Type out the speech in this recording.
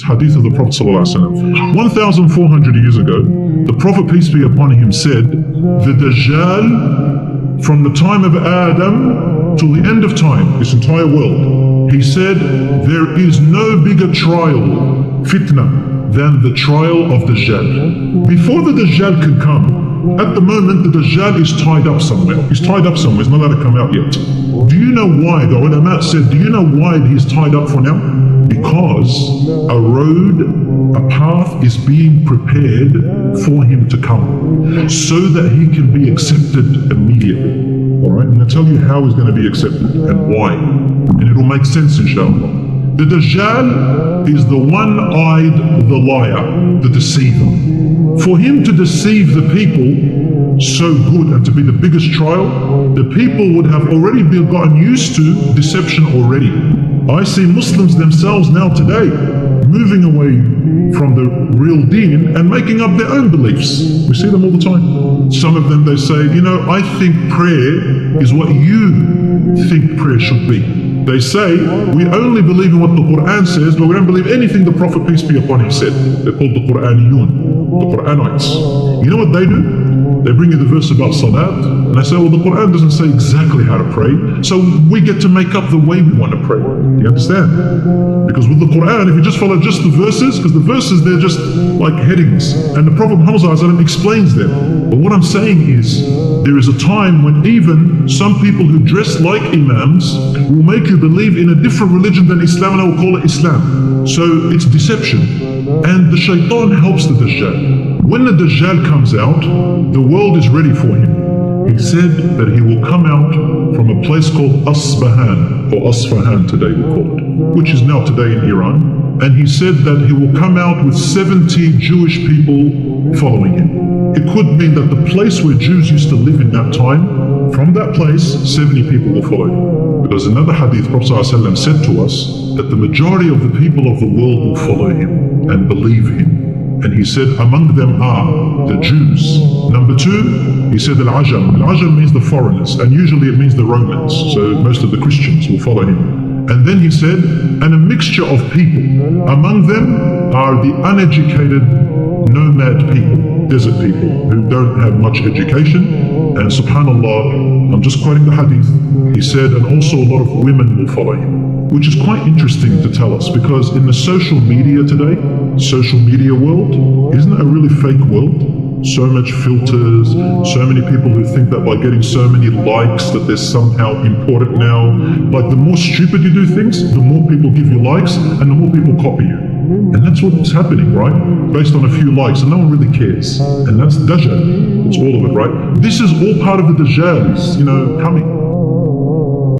hadith of the Prophet ﷺ. 1,400 years ago, the Prophet, peace be upon him, said, the Dajjal, from the time of Adam till the end of time, this entire world, he said, there is no bigger trial, fitna, than the trial of Dajjal. Before the Dajjal could come, at the moment the Dajjal is tied up somewhere. He's tied up somewhere, he's not allowed to come out yet. Do you know why? The ulama said, do you know why he's tied up for now? Because a road, a path is being prepared for him to come, so that he can be accepted immediately. Alright, and I'll tell you how he's going to be accepted and why. And it'll make sense, inshallah. The Dajjal is the one-eyed, the liar, the deceiver. For him to deceive the people so good and to be the biggest trial, the people would have already gotten used to deception already. I see Muslims themselves now today moving away from the real deen and making up their own beliefs. We see them all the time. Some of them, they say, you know, I think prayer is what you think prayer should be. They say, we only believe in what the Quran says, but we don't believe anything the Prophet, peace be upon him, said. They're called the Quraniyun, the Quranites. You know what they do? They bring you the verse about salat, and they say, well, the Quran doesn't say exactly how to pray, so we get to make up the way we want to pray. Do you understand? Because with the Quran, if you just follow just the verses, because the verses, they're just like headings, and the Prophet Muhammad explains them. But what I'm saying is, there is a time when even some people who dress like imams will make you believe in a different religion than Islam, and I will call it Islam. So it's deception. And the shaitan helps the Dajjal. When the Dajjal comes out, the world is ready for him. He said that he will come out from a place called Asbahan, or Asfahan today we call it, which is now today in Iran. And he said that he will come out with 70 Jewish people following him. It could mean that the place where Jews used to live in that time, from that place, 70 people will follow him. Because another hadith, Prophet ﷺ said to us that the majority of the people of the world will follow him and believe him. And he said, among them are the Jews. Number two, he said al-Ajjal. Al-Ajjal means the foreigners, and usually it means the Romans. So most of the Christians will follow him. And then he said, and a mixture of people. Among them are the uneducated, nomad people, desert people, who don't have much education. And subhanAllah, I'm just quoting the hadith, he said, and also a lot of women will follow him. Which is quite interesting to tell us, because in the social media today, social media world, isn't it a really fake world? So much filters, so many people who think that by getting so many likes that they're somehow important now. Like the more stupid you do things, the more people give you likes and the more people copy you. And that's what's happening, right? Based on a few likes, and no one really cares. And that's Dajjal. It's all of it, right? This is all part of the Dajjal, coming.